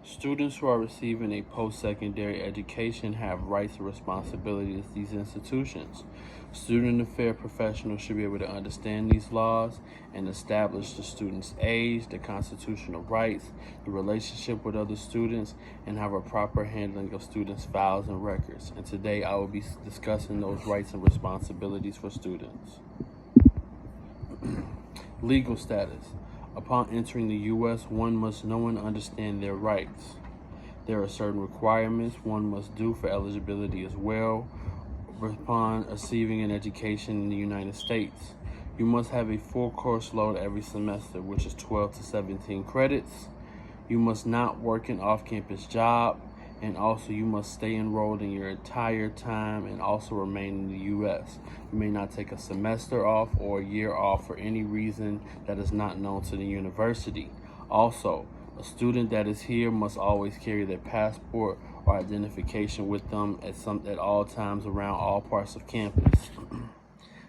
Students who are receiving a post-secondary education have rights and responsibilities at these institutions. Student affairs professionals should be able to understand these laws and establish the student's age, the constitutional rights, the relationship with other students, and have a proper handling of students' files and records. And today I will be discussing those rights and responsibilities for students. Legal status. Upon entering the U.S., one must know and understand their rights. There are certain requirements one must do for eligibility as well upon receiving an education in the United States. You must have a full course load every semester, which is 12 to 17 credits. You must not work an off-campus job, and also you must stay enrolled in your entire time and also remain in the U.S. You may not take a semester off or a year off for any reason that is not known to the university. Also, a student that is here must always carry their passport or identification with them at all times around all parts of campus.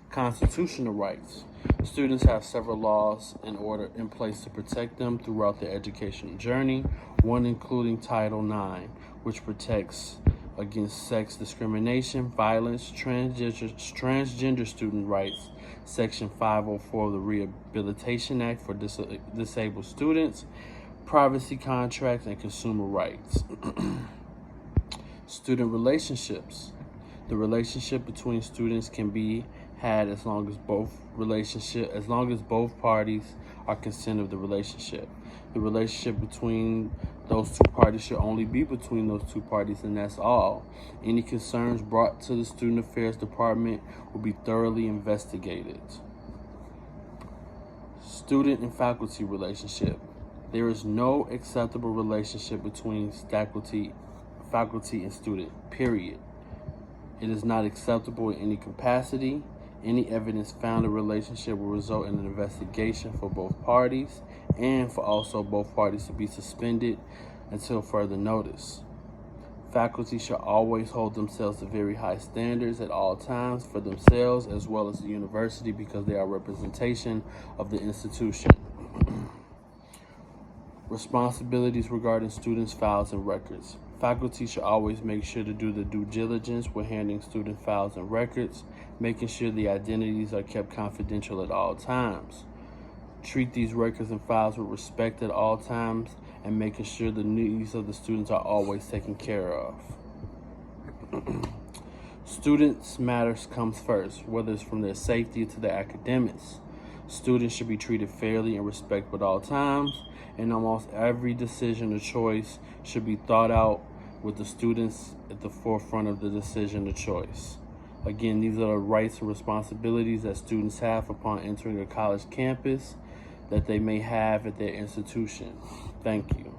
Constitutional rights. Students have several laws in place to protect them throughout their educational journey, one including Title IX, which protects against sex discrimination, violence, transgender student rights, Section 504 of the Rehabilitation Act for disabled students, privacy contracts, and consumer rights. Student relationships. The relationship between students can be had as long as both parties are consent of the relationship. The relationship between those two parties should only be between those two parties, and that's all. Any concerns brought to the Student Affairs Department will be thoroughly investigated. Student and faculty relationship. There is no acceptable relationship between faculty and student, period. It is not acceptable in any capacity. Any evidence found in a relationship will result in an investigation for both parties and for also both parties to be suspended until further notice. Faculty should always hold themselves to very high standards at all times for themselves as well as the university because they are representation of the institution. Responsibilities regarding students' files and records. Faculty should always make sure to do the due diligence when handling student files and records, making sure the identities are kept confidential at all times. Treat these records and files with respect at all times and making sure the needs of the students are always taken care of. Students' matters comes first, whether it's from their safety to their academics. Students should be treated fairly and respectful at all times, and almost every decision or choice should be thought out with the students at the forefront of the decision or choice. Again, these are the rights and responsibilities that students have upon entering a college campus that they may have at their institution. Thank you.